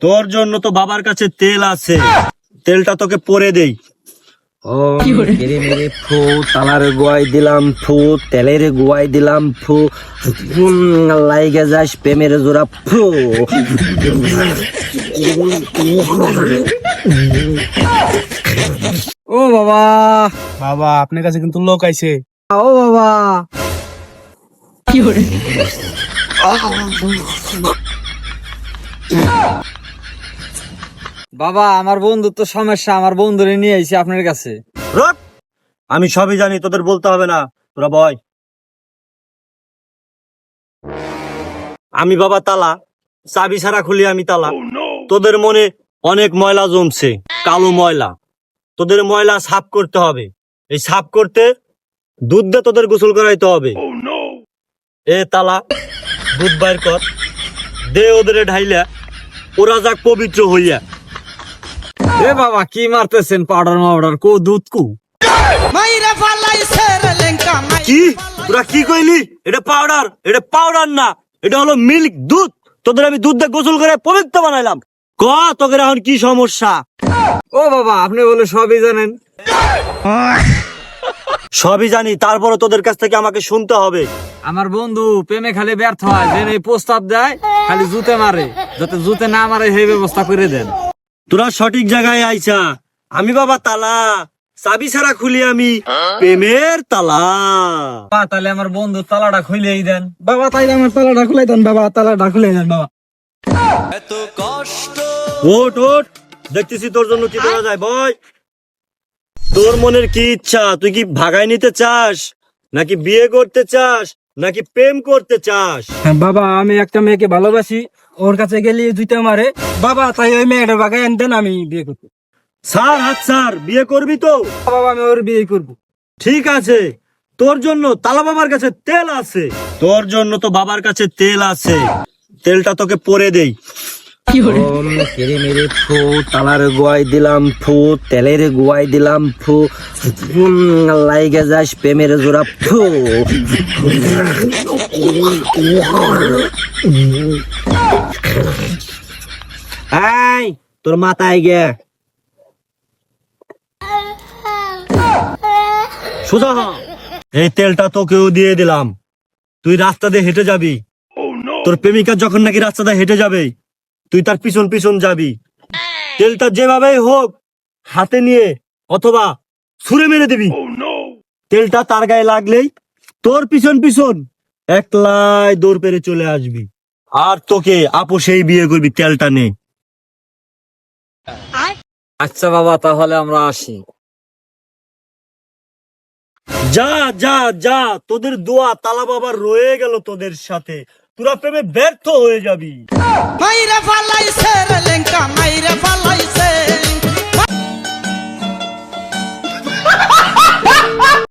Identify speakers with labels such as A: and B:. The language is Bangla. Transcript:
A: তোর জন্য তো বাবার কাছে তেল আছে, তেলটা তোকে পরে দেই। ও মেরে মেরে ফু, তালার গোয়াই দিলাম ফু, তেলের গোয়াই দিলাম ফু, লাইগে যাস প্রেমের জোড়া ফু।
B: ও বাবা,
C: বাবা আপনার কাছে কিন্তু লোক আইছে।
B: ও বাবা, বাবা আমার বন্ধুর তো সমস্যা, আমার বন্ধুরে নিয়ে আইছি আপনার কাছে।
A: রট! আমি সবই জানি, তোদের বলতে হবে না, তোরা বয়। আমি বাবা তালা, চাবি ছাড়া খুলি আমি তালা। তোদের মনে অনেক ময়লা জমছে, কালো ময়লা। তোদের ময়লা সাফ করতে হবে। এই সাফ করতে দুধ দিয়ে তোদের গোসল করাইতে হবে। এ তালা, দুধ বাইর কর, দে ওদের ঢাইলা, ওরা যাক পবিত্র হইয়া।
B: এ বাবা কি মারতেছেন, পাউডার মাউডার কো দুধ কু?
A: কি তোরা কি কইলি? এটা পাউডার, এটা পাউডার না, এটা হলো মিল্ক, দুধ। তোদের আমি দুধ দিয়ে গোসল করে পবিত্র বানাইলাম। ক তোদের এখন কি সমস্যা?
B: ও বাবা আপনি বলে সবই জানেন।
A: সবই জানি, তারপরে তোদের কাছ থেকে আমাকে শুনতে হবে।
B: আমার বন্ধু প্রেমে খালি ব্যর্থ হয়, যে এই প্রস্তাব দেয় খালি জুতে মারে, যাতে জুতে না মারে সেই ব্যবস্থা করে দেন।
A: তোরা সঠিক জায়গায় আইছা। আমি বাবা তালা, চাবি ছাড়া খুলি আমি প্রেমের তালা।
B: বাবা তাহলে আমার বন্ধু তালাটা খুলেই দেন। বাবা তাইলে আমার তালাটা খুলে দেন, বাবা তালাটা খুলে দেন বাবা।
A: ওট ওট, দেখতেছি তোর জন্য কি করা যায়, বয়। তোর মনের কি ইচ্ছা? তুই কি ভাগাই নিতে চাস, নাকি বিয়ে করতে চাস, নাকি প্রেম করতে চাস?
B: বাবা আমি একটা মেয়েকে ভালোবাসি, ওর কাছে গেলে জুতে মারে বাবা, তাই ওই মেয়েটা বাগায় দেন, আমি বিয়ে করবো।
A: স্যার হাত স্যার, বিয়ে করবি তো?
B: বাবা আমি ওর বিয়ে করবো।
A: ঠিক আছে, তোর জন্য তালা বাবার কাছে তেল আছে। তোর জন্য তো বাবার কাছে তেল আছে, তেলটা তোকে পরে দেই। কেড়ে মেরে ফু, তালার গোয়াই দিলাম ফু, তেলের গোয়াই দিলাম ফু, লাইগে যাস প্রেমের জোড়া ফু। এই তোর মাথায় গে সোজা হ। এই তেলটা তোকেও দিয়ে দিলাম, তুই রাস্তা দিয়ে হেঁটে যাবি। তোর প্রেমিকা যখন নাকি রাস্তা দিয়ে হেঁটে যাবে, তুই তার পিছন পিছন যাবি। তেলটা যেভাবেই হোক হাতে নিয়ে অথবা ছুঁড়ে মেরে দিবি। তেলটা তার গায়ে লাগলেই তোর পিছন পিছন একলাই দৌড় পেরে চলে আসবি, আর তোকে আপোষেই বিয়ে করবি তেলটা নে।
B: আচ্ছা বাবা তাহলে আমরা আসি।
A: যা যা যা, তোদের দোয়া তালা বাবার রয়ে গেল তোদের সাথে, তোরা প্রেমে ব্যর্থ হয়ে যাবি।
D: মাইরা ফালাইছে রে লেঙ্কা মাইরা